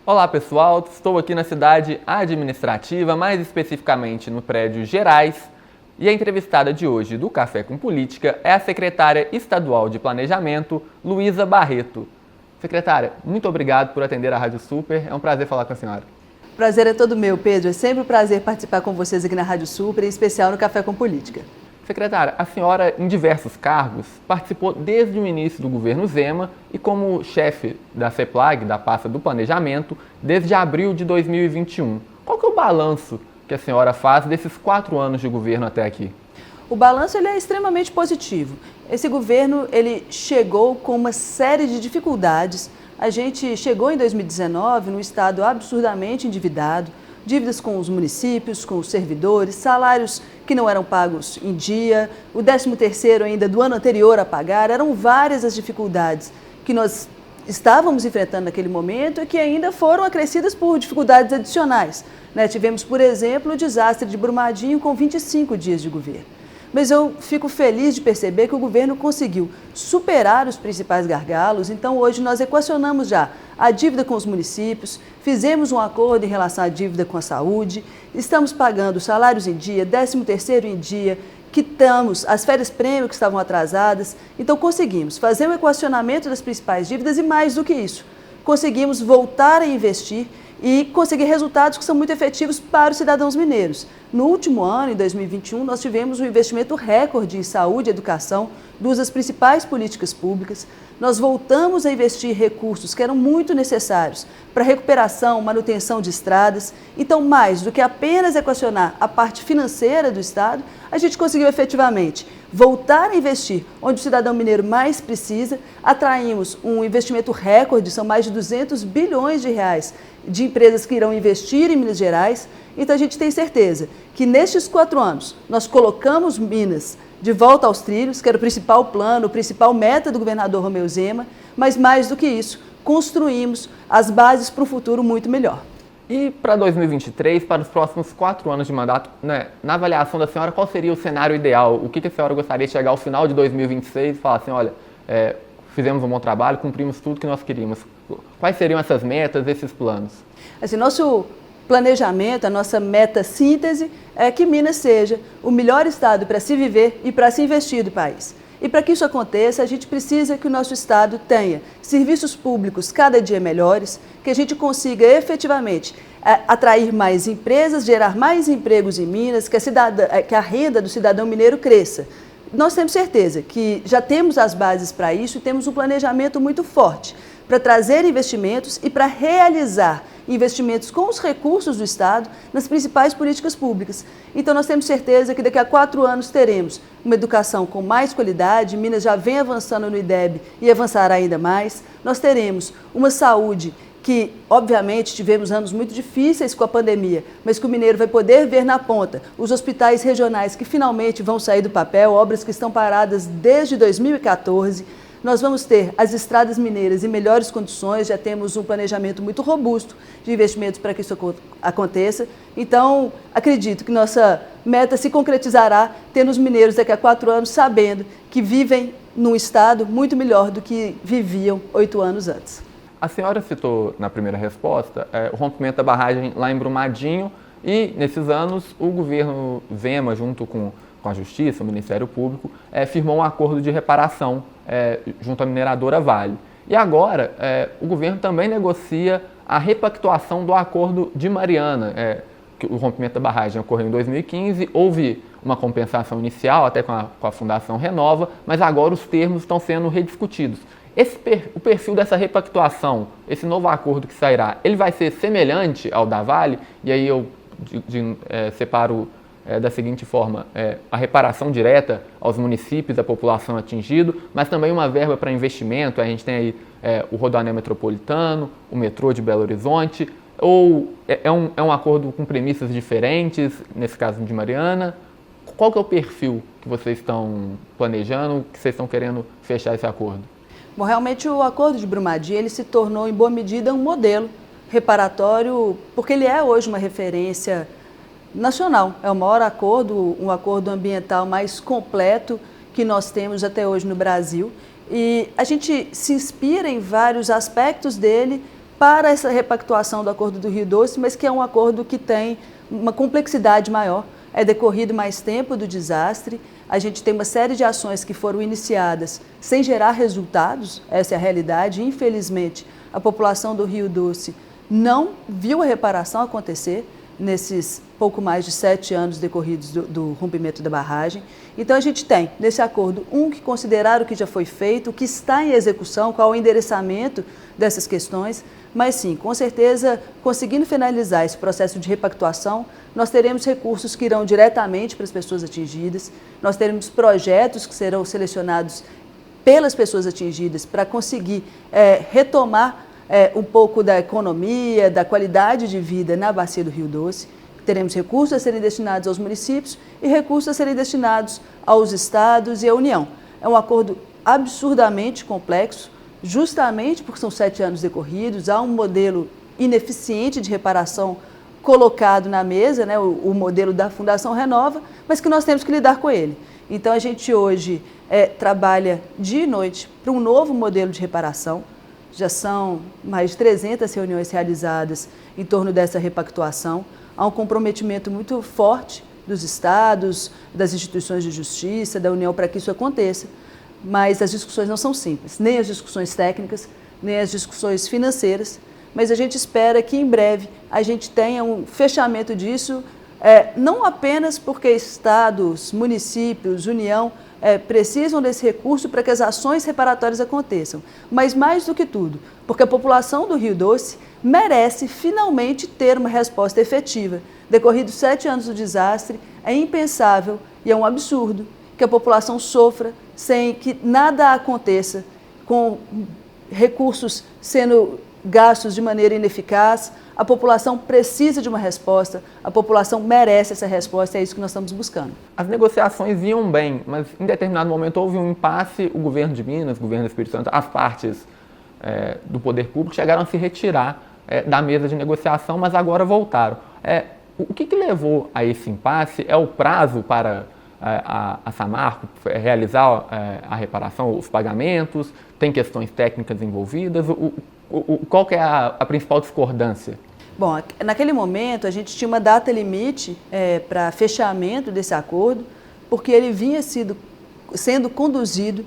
Olá pessoal, estou aqui na cidade administrativa, mais especificamente no prédio Gerais, e a entrevistada de hoje do Café com Política é a secretária estadual de Planejamento, Luísa Barreto. Secretária, muito obrigado por atender a Rádio Super, é um prazer falar com a senhora. Prazer é todo meu, Pedro. É sempre um prazer participar com vocês aqui na Rádio Super, em especial no Café com Política. Secretária, a senhora, em diversos cargos, participou desde o início do governo Zema e como chefe da CEPLAG, da pasta do Planejamento, desde abril de 2021. Qual que é o balanço que a senhora faz desses 4 anos de governo até aqui? O balanço ele é extremamente positivo. Esse governo ele chegou com uma série de dificuldades. A gente chegou em 2019 num estado absurdamente endividado, dívidas com os municípios, com os servidores, salários que não eram pagos em dia, o 13º ainda do ano anterior a pagar. Eram várias as dificuldades que nós estávamos enfrentando naquele momento e que ainda foram acrescidas por dificuldades adicionais. Tivemos, por exemplo, o desastre de Brumadinho com 25 dias de governo. Mas eu fico feliz de perceber que o governo conseguiu superar os principais gargalos. Então, hoje nós equacionamos já a dívida com os municípios, fizemos um acordo em relação à dívida com a saúde, estamos pagando salários em dia, 13º em dia, quitamos as férias-prêmio que estavam atrasadas. Então, conseguimos fazer um equacionamento das principais dívidas e, mais do que isso, conseguimos voltar a investir e conseguir resultados que são muito efetivos para os cidadãos mineiros. No último ano, em 2021, nós tivemos um investimento recorde em saúde e educação, duas das principais políticas públicas. Nós voltamos a investir recursos que eram muito necessários para recuperação, manutenção de estradas. Então, mais do que apenas equacionar a parte financeira do Estado, a gente conseguiu efetivamente voltar a investir onde o cidadão mineiro mais precisa. Atraímos um investimento recorde, são mais de 200 bilhões de reais de empresas que irão investir em Minas Gerais. Então, a gente tem certeza que nestes 4 anos nós colocamos Minas de volta aos trilhos, que era o principal plano, a principal meta do governador Romeu Zema, mas mais do que isso, construímos as bases para um futuro muito melhor. E para 2023, para os próximos 4 anos de mandato, na avaliação da senhora, qual seria o cenário ideal? O que a senhora gostaria de chegar ao final de 2026 e falar assim, olha, fizemos um bom trabalho, cumprimos tudo que nós queríamos. Quais seriam essas metas, esses planos? Assim, nosso planejamento, a nossa meta síntese é que Minas seja o melhor estado para se viver e para se investir do país. E para que isso aconteça, a gente precisa que o nosso estado tenha serviços públicos cada dia melhores, que a gente consiga efetivamente atrair mais empresas, gerar mais empregos em Minas, que a renda do cidadão mineiro cresça. Nós temos certeza que já temos as bases para isso e temos um planejamento muito forte para trazer investimentos e para realizar investimentos com os recursos do Estado nas principais políticas públicas. Então, nós temos certeza que daqui a 4 anos teremos uma educação com mais qualidade. Minas já vem avançando no IDEB e avançará ainda mais. Nós teremos uma saúde que, obviamente, tivemos anos muito difíceis com a pandemia, mas que o mineiro vai poder ver na ponta os hospitais regionais que finalmente vão sair do papel, obras que estão paradas desde 2014. Nós vamos ter as estradas mineiras em melhores condições, já temos um planejamento muito robusto de investimentos para que isso aconteça. Então, acredito que nossa meta se concretizará tendo os mineiros daqui a 4 anos sabendo que vivem num estado muito melhor do que viviam 8 anos antes. A senhora citou na primeira resposta o rompimento da barragem lá em Brumadinho e, nesses anos, o governo Zema, junto com a Justiça, o Ministério Público, firmou um acordo de reparação junto à mineradora Vale. E agora, o governo também negocia a repactuação do acordo de Mariana, que o rompimento da barragem ocorreu em 2015, houve uma compensação inicial, até com a Fundação Renova, mas agora os termos estão sendo rediscutidos. O perfil dessa repactuação, esse novo acordo que sairá, ele vai ser semelhante ao da Vale? E aí eu separo da seguinte forma, a reparação direta aos municípios, à população atingida, mas também uma verba para investimento. A gente tem aí o Rodoanel Metropolitano, o metrô de Belo Horizonte, ou é um acordo com premissas diferentes, nesse caso de Mariana? Qual que é o perfil que vocês estão planejando, que vocês estão querendo fechar esse acordo? Bom, realmente o acordo de Brumadinho ele se tornou, em boa medida, um modelo reparatório, porque ele é hoje uma referência nacional. É o maior acordo, um acordo ambiental mais completo que nós temos até hoje no Brasil. E a gente se inspira em vários aspectos dele para essa repactuação do Acordo do Rio Doce, mas que é um acordo que tem uma complexidade maior. É decorrido mais tempo do desastre, a gente tem uma série de ações que foram iniciadas sem gerar resultados, essa é a realidade. Infelizmente, a população do Rio Doce não viu a reparação acontecer nesses pouco mais de 7 anos decorridos do rompimento da barragem. Então a gente tem, nesse acordo, que considerar o que já foi feito, o que está em execução, qual o endereçamento dessas questões, mas sim, com certeza, conseguindo finalizar esse processo de repactuação, nós teremos recursos que irão diretamente para as pessoas atingidas, nós teremos projetos que serão selecionados pelas pessoas atingidas para conseguir retomar um pouco da economia, da qualidade de vida na bacia do Rio Doce. Teremos recursos a serem destinados aos municípios e recursos a serem destinados aos estados e à União. É um acordo absurdamente complexo, justamente porque são 7 anos decorridos, há um modelo ineficiente de reparação colocado na mesa, né, o modelo da Fundação Renova, mas que nós temos que lidar com ele. Então a gente hoje trabalha dia e noite para um novo modelo de reparação. Já são mais de 300 reuniões realizadas em torno dessa repactuação. Há um comprometimento muito forte dos estados, das instituições de justiça, da União para que isso aconteça. Mas as discussões não são simples, nem as discussões técnicas, nem as discussões financeiras. Mas a gente espera que em breve a gente tenha um fechamento disso, não apenas porque estados, municípios, União precisam desse recurso para que as ações reparatórias aconteçam, mas mais do que tudo, porque a população do Rio Doce merece finalmente ter uma resposta efetiva. Decorridos 7 anos do desastre, é impensável e é um absurdo que a população sofra sem que nada aconteça, com recursos sendo gastos de maneira ineficaz. A população precisa de uma resposta, a população merece essa resposta, é isso que nós estamos buscando. As negociações iam bem, mas em determinado momento houve um impasse, o governo de Minas, o governo do Espírito Santo, as partes do poder público chegaram a se retirar da mesa de negociação, mas agora voltaram. O que levou a esse impasse? É o prazo para a Samarco realizar a reparação, os pagamentos? Tem questões técnicas envolvidas? Qual que é a principal discordância? Bom, naquele momento a gente tinha uma data limite para fechamento desse acordo, porque ele vinha sendo conduzido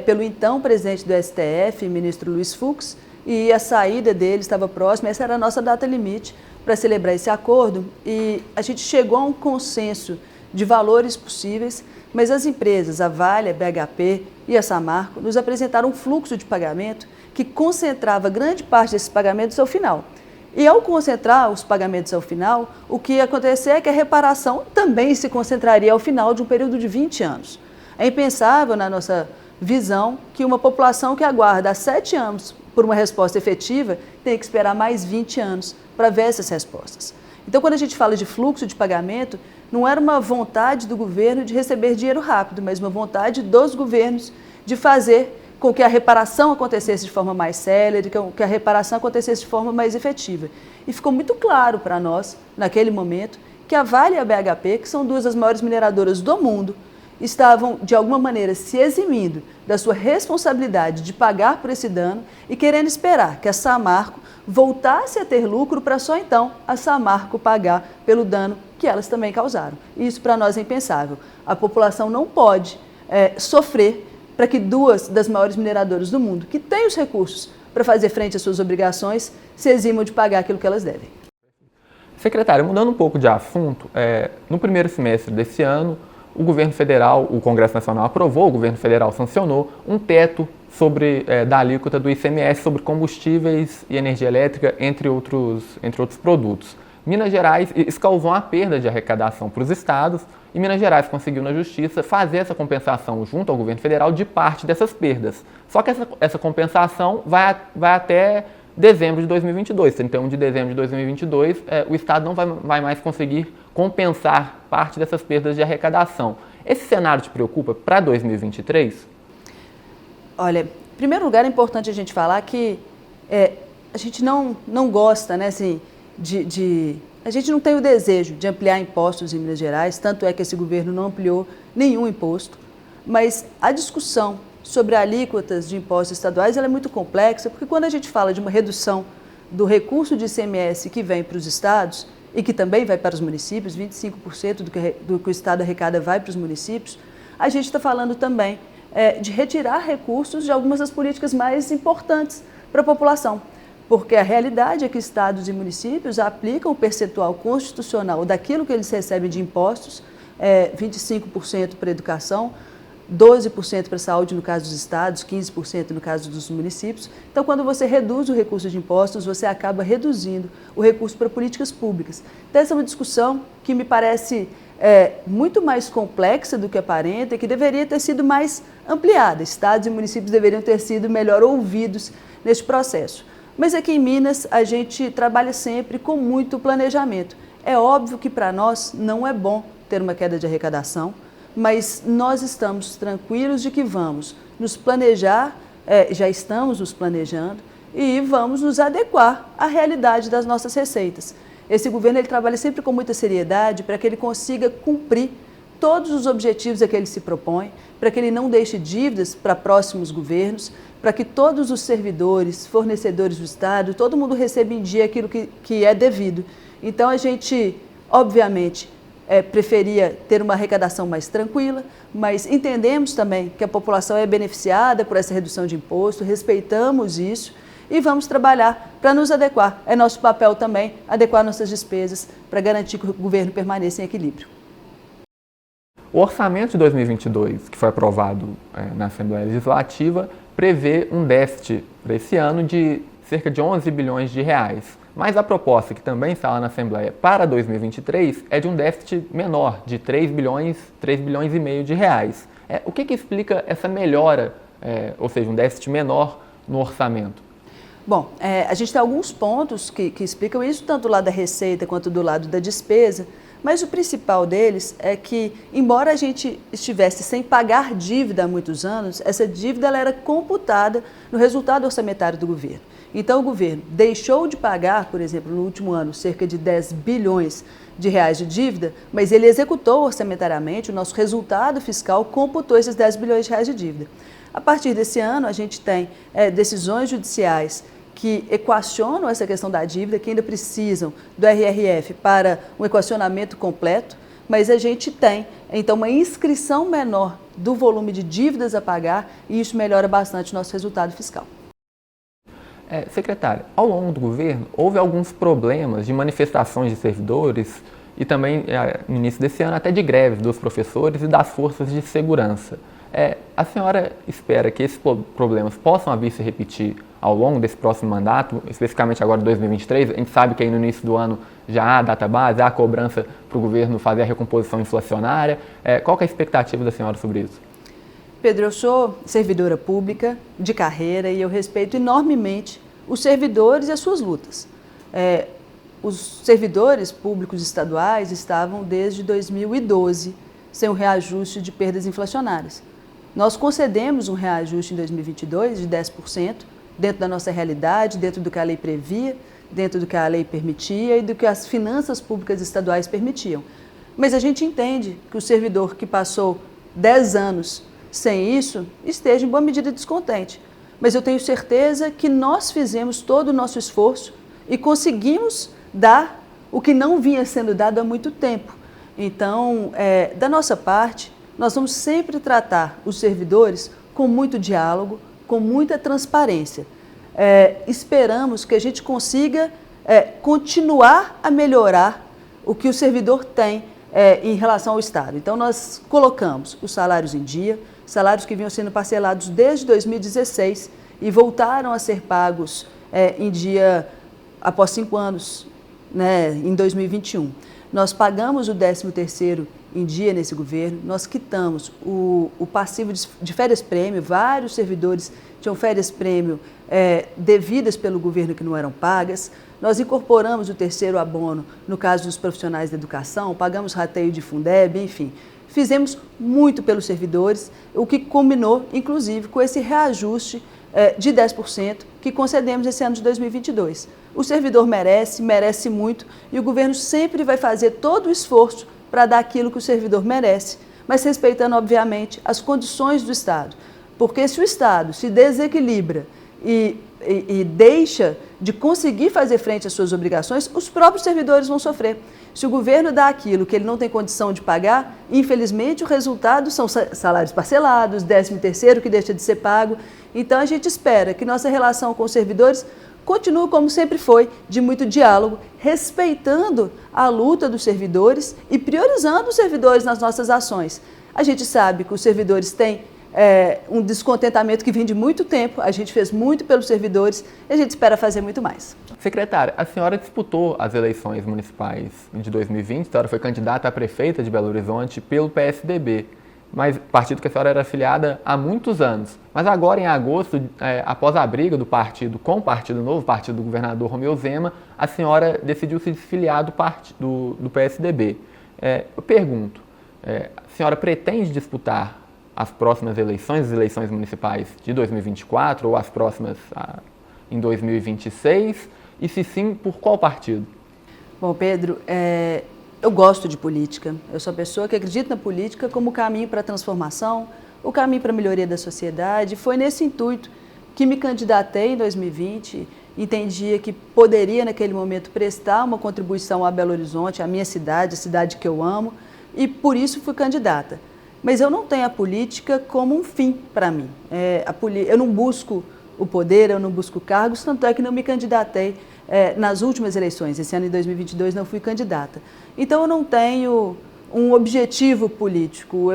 pelo então presidente do STF, ministro Luiz Fux, e a saída dele estava próxima. Essa era a nossa data limite para celebrar esse acordo, e a gente chegou a um consenso de valores possíveis, mas as empresas, a Vale, a BHP e a Samarco, nos apresentaram um fluxo de pagamento que concentrava grande parte desses pagamentos ao final. E ao concentrar os pagamentos ao final, o que ia acontecer é que a reparação também se concentraria ao final de um período de 20 anos. É impensável, na nossa visão, que uma população que aguarda há 7 anos por uma resposta efetiva tenha que esperar mais 20 anos para ver essas respostas. Então, quando a gente fala de fluxo de pagamento, não era uma vontade do governo de receber dinheiro rápido, mas uma vontade dos governos de fazer com que a reparação acontecesse de forma mais célere, que a reparação acontecesse de forma mais efetiva. E ficou muito claro para nós, naquele momento, que a Vale e a BHP, que são 2 das maiores mineradoras do mundo, estavam, de alguma maneira, se eximindo da sua responsabilidade de pagar por esse dano e querendo esperar que a Samarco voltasse a ter lucro para só então a Samarco pagar pelo dano que elas também causaram. Isso para nós é impensável. A população não pode sofrer para que 2 das maiores mineradoras do mundo, que têm os recursos para fazer frente às suas obrigações, se eximam de pagar aquilo que elas devem. Secretária, mudando um pouco de assunto, no primeiro semestre desse ano, o governo federal, o Congresso Nacional aprovou, o governo federal sancionou um teto da alíquota do ICMS sobre combustíveis e energia elétrica, entre outros produtos. Minas Gerais, isso causou uma perda de arrecadação para os estados, e Minas Gerais conseguiu na Justiça fazer essa compensação junto ao governo federal de parte dessas perdas. Só que essa compensação vai até dezembro de 2022, 31 de dezembro de 2022, o estado não vai mais conseguir compensar parte dessas perdas de arrecadação. Esse cenário te preocupa para 2023? Olha, em primeiro lugar é importante a gente falar que a gente não gosta, né, assim, a gente não tem o desejo de ampliar impostos em Minas Gerais, tanto é que esse governo não ampliou nenhum imposto, mas a discussão sobre alíquotas de impostos estaduais ela é muito complexa, porque quando a gente fala de uma redução do recurso de ICMS que vem para os estados e que também vai para os municípios, 25% do que o estado arrecada vai para os municípios, a gente está falando também de retirar recursos de algumas das políticas mais importantes para a população. Porque a realidade é que estados e municípios aplicam o percentual constitucional daquilo que eles recebem de impostos, 25% para a educação, 12% para a saúde no caso dos estados, 15% no caso dos municípios. Então, quando você reduz o recurso de impostos, você acaba reduzindo o recurso para políticas públicas. Então, essa é uma discussão que me parece muito mais complexa do que aparenta e que deveria ter sido mais ampliada. Estados e municípios deveriam ter sido melhor ouvidos neste processo. Mas aqui em Minas, a gente trabalha sempre com muito planejamento. É óbvio que para nós não é bom ter uma queda de arrecadação, mas nós estamos tranquilos de que vamos nos planejar, já estamos nos planejando e vamos nos adequar à realidade das nossas receitas. Esse governo ele trabalha sempre com muita seriedade para que ele consiga cumprir todos os objetivos a que ele se propõe, para que ele não deixe dívidas para próximos governos, para que todos os servidores, fornecedores do Estado, todo mundo receba em dia aquilo que é devido. Então, a gente, obviamente, preferia ter uma arrecadação mais tranquila, mas entendemos também que a população é beneficiada por essa redução de imposto, respeitamos isso e vamos trabalhar para nos adequar. É nosso papel também adequar nossas despesas para garantir que o governo permaneça em equilíbrio. O orçamento de 2022, que foi aprovado na Assembleia Legislativa, prevê um déficit para esse ano de cerca de 11 bilhões de reais. Mas a proposta que também está lá na Assembleia para 2023 é de um déficit menor, de 3 bilhões e meio de reais. O que explica essa melhora, ou seja, um déficit menor no orçamento? Bom, a gente tem alguns pontos que explicam isso, tanto do lado da receita quanto do lado da despesa, mas o principal deles é que, embora a gente estivesse sem pagar dívida há muitos anos, essa dívida ela era computada no resultado orçamentário do governo. Então, o governo deixou de pagar, por exemplo, no último ano, cerca de 10 bilhões de reais de dívida, mas ele executou orçamentariamente, o nosso resultado fiscal computou esses 10 bilhões de reais de dívida. A partir desse ano, a gente tem decisões judiciais que equacionam essa questão da dívida, que ainda precisam do RRF para um equacionamento completo, mas a gente tem, então, uma inscrição menor do volume de dívidas a pagar e isso melhora bastante o nosso resultado fiscal. Secretária, ao longo do governo, houve alguns problemas de manifestações de servidores e também, no início desse ano, até de greves dos professores e das forças de segurança. A senhora espera que esses problemas possam vir se repetir ao longo desse próximo mandato, especificamente agora em 2023? A gente sabe que aí no início do ano já há database, há cobrança para o governo fazer a recomposição inflacionária. Qual que é a expectativa da senhora sobre isso? Pedro, eu sou servidora pública de carreira e eu respeito enormemente os servidores e as suas lutas. Os servidores públicos estaduais estavam desde 2012 sem um reajuste de perdas inflacionárias. Nós concedemos um reajuste em 2022 de 10%, dentro da nossa realidade, dentro do que a lei previa, dentro do que a lei permitia e do que as finanças públicas estaduais permitiam. Mas a gente entende que o servidor que passou 10 anos sem isso esteja em boa medida descontente. Mas eu tenho certeza que nós fizemos todo o nosso esforço e conseguimos dar o que não vinha sendo dado há muito tempo. Então, da nossa parte, nós vamos sempre tratar os servidores com muito diálogo, com muita transparência. Esperamos que a gente consiga continuar a melhorar o que o servidor tem em relação ao Estado. Então, nós colocamos os salários em dia, salários que vinham sendo parcelados desde 2016 e voltaram a ser pagos em dia após 5 anos, né, em 2021. Nós pagamos o 13º em dia nesse governo, nós quitamos o passivo de férias-prêmio, vários servidores tinham férias-prêmio devidas pelo governo que não eram pagas, nós incorporamos o 3º abono no caso dos profissionais da educação, pagamos rateio de Fundeb, enfim. Fizemos muito pelos servidores, o que combinou, inclusive, com esse reajuste de 10% que concedemos esse ano de 2022. O servidor merece muito e o governo sempre vai fazer todo o esforço para dar aquilo que o servidor merece, mas respeitando, obviamente, as condições do Estado. Porque se o Estado se desequilibra e deixa de conseguir fazer frente às suas obrigações, os próprios servidores vão sofrer. Se o governo dá aquilo que ele não tem condição de pagar, infelizmente o resultado são salários parcelados, 13º que deixa de ser pago. Então a gente espera que nossa relação com os servidores continue como sempre foi, de muito diálogo, respeitando a luta dos servidores e priorizando os servidores nas nossas ações. A gente sabe que os servidores têm um descontentamento que vem de muito tempo, a gente fez muito pelos servidores e a gente espera fazer muito mais. Secretária, a senhora disputou as eleições municipais de 2020, a senhora foi candidata a prefeita de Belo Horizonte pelo PSDB, mas partido que a senhora era afiliada há muitos anos. Mas agora, em agosto, após a briga do partido com o Partido Novo, partido do governador Romeu Zema, a senhora decidiu se desfiliar do PSDB. Eu pergunto, a senhora pretende disputar as próximas eleições, as eleições municipais de 2024 ou as próximas em 2026? E se sim, por qual partido? Bom, Pedro, eu gosto de política. Eu sou a pessoa que acredita na política como o caminho para a transformação, o caminho para a melhoria da sociedade. Foi nesse intuito que me candidatei em 2020, entendia que poderia naquele momento prestar uma contribuição a Belo Horizonte, a minha cidade, a cidade que eu amo, e por isso fui candidata. Mas eu não tenho a política como um fim para mim. Eu não busco o poder, eu não busco cargos, tanto é que não me candidatei nas últimas eleições. Esse ano, em 2022, não fui candidata. Então, eu não tenho um objetivo político.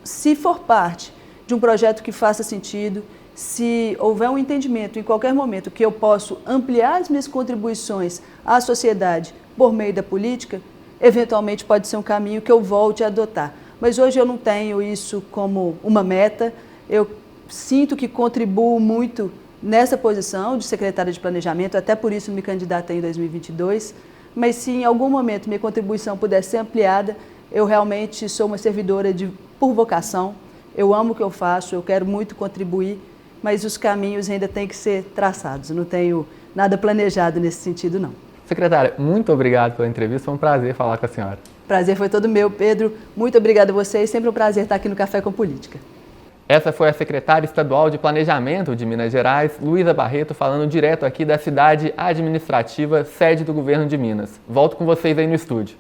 Se for parte de um projeto que faça sentido, se houver um entendimento em qualquer momento que eu posso ampliar as minhas contribuições à sociedade por meio da política, eventualmente pode ser um caminho que eu volte a adotar. Mas hoje eu não tenho isso como uma meta. Eu sinto que contribuo muito nessa posição de secretária de planejamento, até por isso me candidatei em 2022. Mas se em algum momento minha contribuição puder ser ampliada, eu realmente sou uma servidora por vocação. Eu amo o que eu faço, eu quero muito contribuir, mas os caminhos ainda têm que ser traçados. Eu não tenho nada planejado nesse sentido, não. Secretária, muito obrigado pela entrevista, foi um prazer falar com a senhora. Prazer foi todo meu, Pedro. Muito obrigada a vocês, sempre um prazer estar aqui no Café com Política. Essa foi a secretária estadual de Planejamento de Minas Gerais, Luísa Barreto, falando direto aqui da cidade administrativa, sede do governo de Minas. Volto com vocês aí no estúdio.